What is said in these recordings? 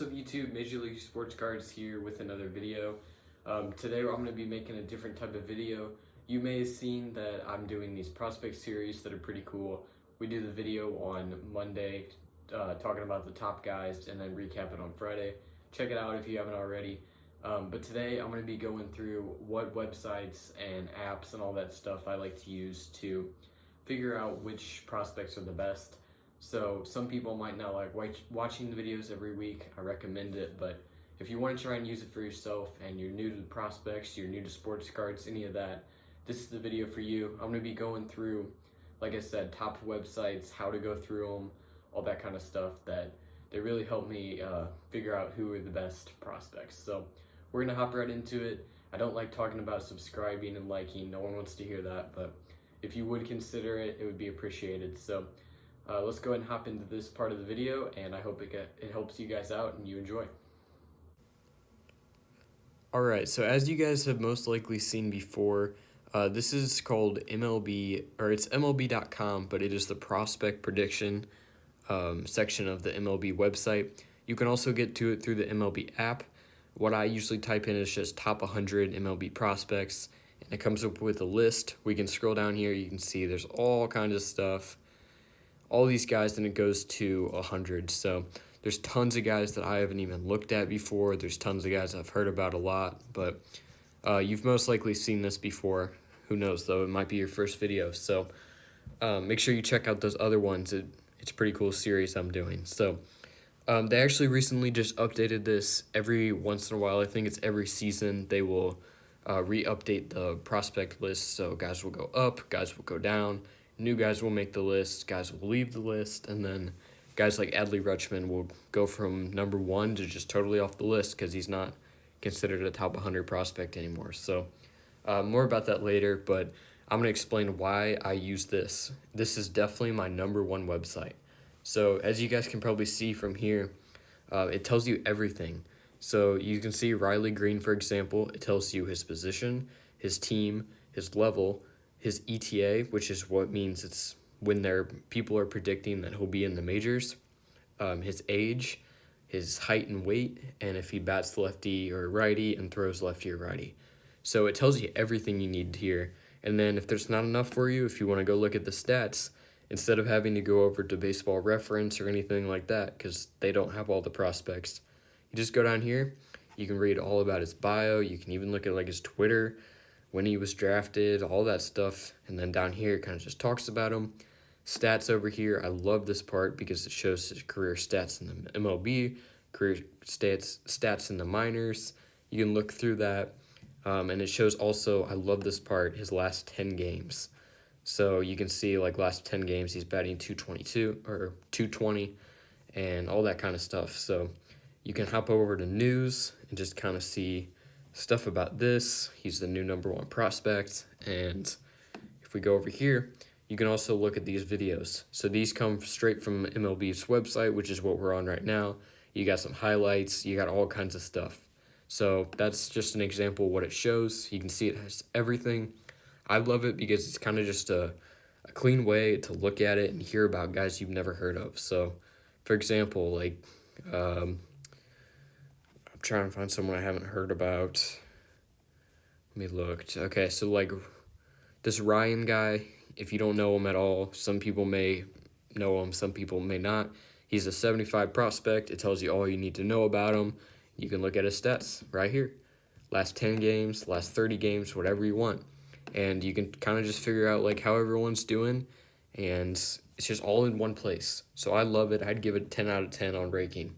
up YouTube? Major League Sports Cards here with another video. Today I'm going to be making a different type of video. You may have seen that I'm doing these prospect series that are pretty cool. We do the video on Monday talking about the top guys and then recap it on Friday. Check it out if you haven't already. But today I'm going to be going through what websites and apps and all that stuff I like to use to figure out which prospects are the best. So some people might not like watching the videos every week. I recommend it, but if you want to try and use it for yourself and you're new to the prospects, you're new to sports cards, any of that, this is the video for you. I'm going to be going through, like I said, top websites, how to go through them, all that kind of stuff that they really help me figure out who are the best prospects. So we're going to hop right into it. I don't like talking about subscribing and liking. No one wants to hear that, but if you would consider it, it would be appreciated. So let's go ahead and hop into this part of the video, and I hope it helps you guys out and you enjoy. Alright, so as you guys have most likely seen before, this is called MLB, or it's MLB.com, but it is the prospect prediction section of the MLB website. You can also get to it through the MLB app. What I usually type in is just top 100 MLB prospects, and it comes up with a list. We can scroll down here, you can see there's all kinds of stuff. All these guys, then it goes to 100. So there's tons of guys that I haven't even looked at before. There's tons of guys I've heard about a lot, but you've most likely seen this before. Who knows, though? It might be your first video. So make sure you check out those other ones. It's a pretty cool series I'm doing. So they actually recently just updated this every once in a while. I think it's every season they will re-update the prospect list. So guys will go up, guys will go down. New guys will make the list, guys will leave the list, and then guys like Adley Rutschman will go from number 1 to just totally off the list because he's not considered a top 100 prospect anymore. So more about that later, but I'm going to explain why I use this. This is definitely my number 1 website. So as you guys can probably see from here, it tells you everything. So you can see Riley Green, for example. It tells you his position, his team, his level, his ETA, which is what means it's when people are predicting that he'll be in the majors, his age, his height and weight, and if he bats lefty or righty and throws lefty or righty. So it tells you everything you need here. And then if there's not enough for you, if you want to go look at the stats, instead of having to go over to Baseball Reference or anything like that, because they don't have all the prospects, you just go down here. You can read all about his bio. You can even look at like his Twitter, when he was drafted, all that stuff. And then down here, it kind of just talks about him. Stats over here, I love this part because it shows his career stats in the MLB, career stats in the minors. You can look through that. And it shows also, I love this part, his last 10 games. So you can see like last 10 games, he's batting 222 or 220 and all that kind of stuff. So you can hop over to news and just kind of see stuff about this. He's the new number 1 prospect. And if we go over here, you can also look at these videos. So these come straight from MLB's website, which is what we're on right now. You got some highlights, you got all kinds of stuff. So that's just an example of what it shows. You can see it has everything. I love it because it's kind of just a clean way to look at it and hear about guys you've never heard of. So for example, like I'm trying to find someone I haven't heard about. Let me look. Okay, so like this Ryan guy, if you don't know him at all, some people may know him, some people may not. He's a 75 prospect. It tells you all you need to know about him. You can look at his stats right here. Last 10 games, last 30 games, whatever you want. And you can kind of just figure out like how everyone's doing, and it's just all in one place. So I love it. I'd give it 10 out of 10 on ranking.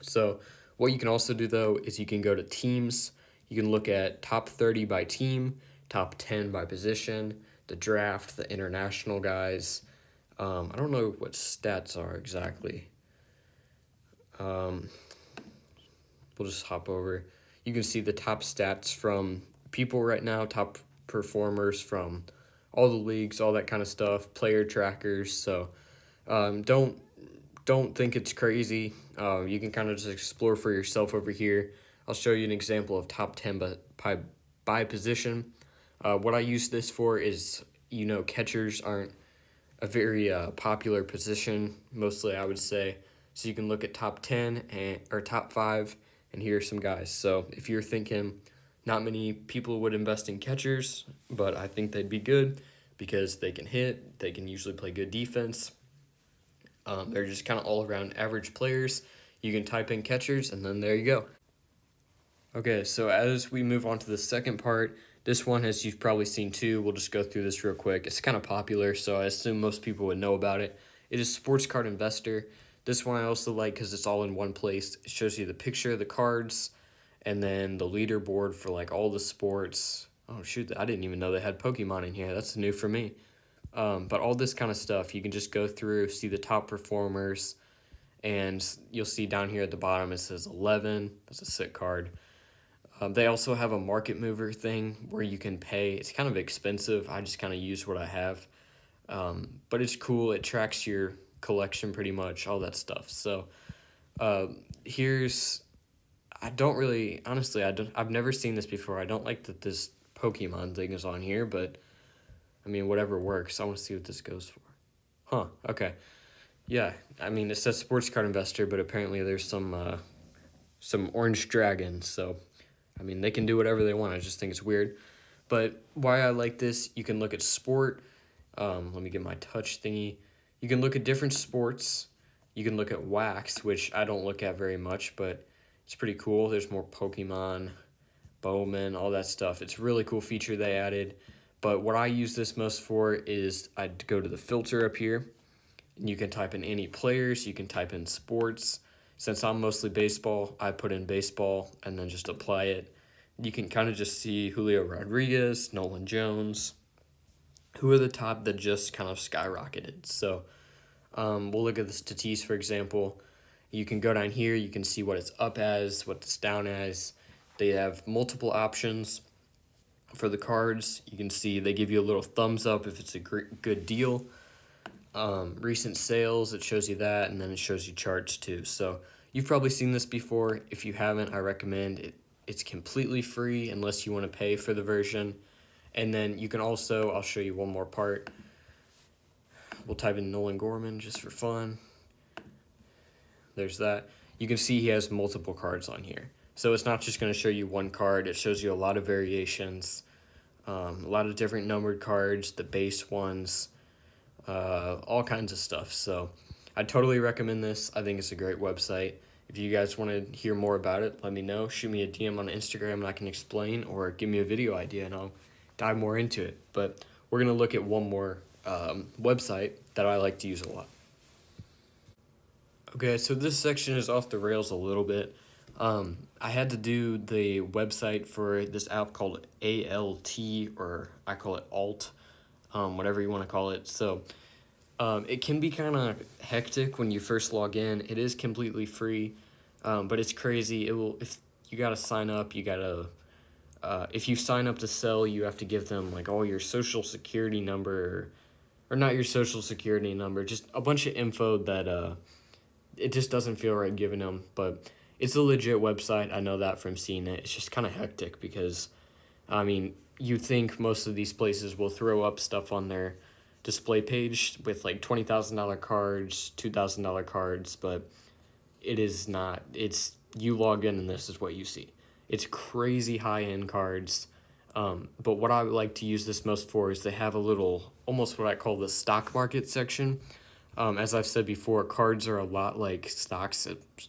So what you can also do, though, is you can go to teams. You can look at top 30 by team, top 10 by position, the draft, the international guys. I don't know what stats are exactly. We'll just hop over. You can see the top stats from people right now, top performers from all the leagues, all that kind of stuff, player trackers. So don't think it's crazy. You can kind of just explore for yourself over here. I'll show you an example of top 10 by position. What I use this for is, catchers aren't a very popular position, mostly I would say. So you can look at top 10 or top 5, and here are some guys. So if you're thinking not many people would invest in catchers, but I think they'd be good because they can hit, they can usually play good defense. They're just kind of all around average players. You can type in catchers, and then there you go. Okay, so as we move on to the second part, this one, as you've probably seen too, we'll just go through this real quick. It's kind of popular, so I assume most people would know about it. It is Sports Card Investor. This one I also like because it's all in one place. It shows you the picture of the cards, and then the leaderboard for like all the sports. Oh shoot, I didn't even know they had Pokemon in here. That's new for me. But all this kind of stuff, you can just go through, see the top performers, and you'll see down here at the bottom it says 11. That's a sick card. They also have a market mover thing where you can pay. It's kind of expensive. I just kind of use what I have. But it's cool. It tracks your collection pretty much, all that stuff. So here's, I don't really, honestly, I've never seen this before. I don't like that this Pokemon thing is on here, but I mean, whatever works. I want to see what this goes for. Huh, okay. Yeah, I mean, it says sports card investor, but apparently there's some orange dragon, so I mean, they can do whatever they want. I just think it's weird. But why I like this, you can look at sport. Let me get my touch thingy. You can look at different sports. You can look at wax, which I don't look at very much, but it's pretty cool. There's more Pokemon, Bowman, all that stuff. It's a really cool feature they added. But what I use this most for is I'd go to the filter up here, and you can type in any players. You can type in sports. Since I'm mostly baseball, I put in baseball and then just apply it. You can kind of just see Julio Rodriguez, Nolan Jones, who are the top that just kind of skyrocketed. So we'll look at the Tatis, for example. You can go down here. You can see what it's up as, what it's down as. They have multiple options for the cards. You can see they give you a little thumbs up if it's a good deal. Recent sales, it shows you that, and then it shows you charts too. So you've probably seen this before. If you haven't, I recommend it. It's completely free unless you want to pay for the version. And then you can also, I'll show you one more part. We'll type in Nolan Gorman just for fun. There's that. You can see he has multiple cards on here. So it's not just going to show you one card. It shows you a lot of variations, a lot of different numbered cards, the base ones, all kinds of stuff. So I totally recommend this. I think it's a great website. If you guys want to hear more about it, let me know. Shoot me a DM on Instagram and I can explain, or give me a video idea and I'll dive more into it. But we're going to look at one more website that I like to use a lot. Okay, so this section is off the rails a little bit. I had to do the website for this app called ALT, or I call it Alt, whatever you want to call it. So it can be kind of hectic when you first log in. It is completely free, but it's crazy. If you got to sign up, if you sign up to sell, you have to give them like all your social security number, or not your social security number, just a bunch of info that it just doesn't feel right giving them. But it's a legit website. I know that from seeing it. It's just kind of hectic because, I mean, you think most of these places will throw up stuff on their display page with like $20,000 cards, $2,000 cards, but it is not. It's, you log in and this is what you see. It's crazy high-end cards. But what I like to use this most for is they have a little, almost what I call the stock market section. As I've said before, cards are a lot like stocks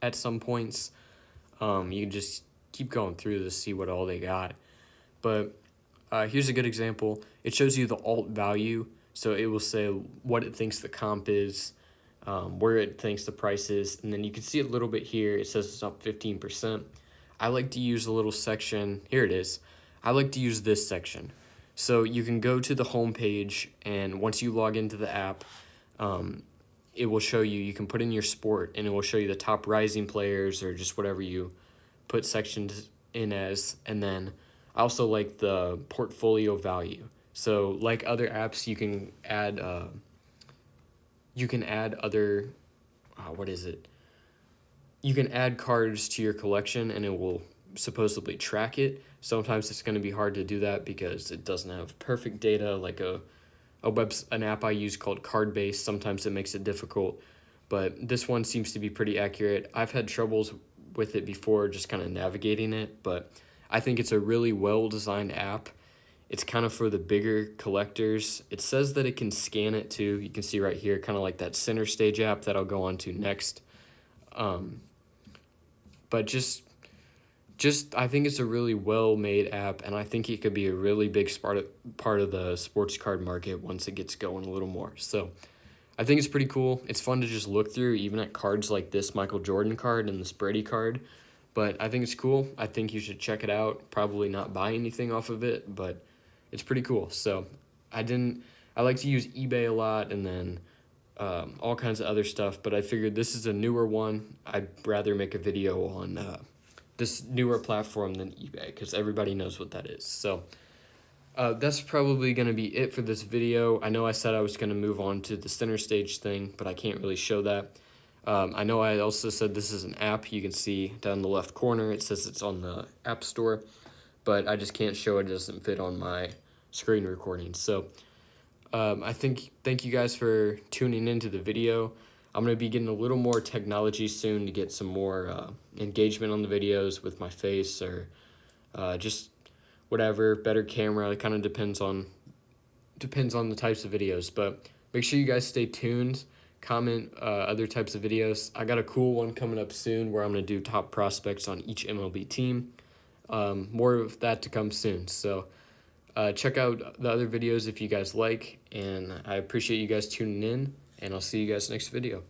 at some points. You can just keep going through to see what all they got. But here's a good example. It shows you the alt value. So it will say what it thinks the comp is, where it thinks the price is, and then you can see a little bit here. It says it's up 15%. I like to use a little section. Here it is. I like to use this section. So you can go to the home page, and once you log into the app, it will show you can put in your sport, and it will show you the top rising players or just whatever you put sections in as. And then I also like the portfolio value. So like other apps, you can add other, what is it? You can add cards to your collection and it will supposedly track it. Sometimes it's going to be hard to do that because it doesn't have perfect data, like an app I use called Cardbase. Sometimes it makes it difficult. but this one seems to be pretty accurate. I've had troubles with it before, just kind of navigating it, but I think it's a really well-designed app. It's kind of for the bigger collectors. It says that it can scan it too. You can see right here, kind of like that Center Stage app that I'll go on to next. But just I think it's a really well-made app, and I think it could be a really big part of the sports card market once it gets going a little more. So I think it's pretty cool. It's fun to just look through, even at cards like this Michael Jordan card and this Brady card. But I think it's cool. I think you should check it out. Probably not buy anything off of it, but it's pretty cool. So I like to use eBay a lot, and then all kinds of other stuff, but I figured this is a newer one. I'd rather make a video on this newer platform than eBay, because everybody knows what that is. So that's probably going to be it for this video. I know I said I was going to move on to the Center Stage thing, but I can't really show that. I know I also said this is an app. You can see down in the left corner, it says it's on the App Store, but I just can't show it. It doesn't fit on my screen recording. So thank you guys for tuning into the video. I'm going to be getting a little more technology soon to get some more engagement on the videos with my face, or just whatever, better camera. It kind of depends on the types of videos, but make sure you guys stay tuned. Comment other types of videos. I got a cool one coming up soon where I'm going to do top prospects on each MLB team. More of that to come soon. So check out the other videos if you guys like, and I appreciate you guys tuning in, and I'll see you guys next video.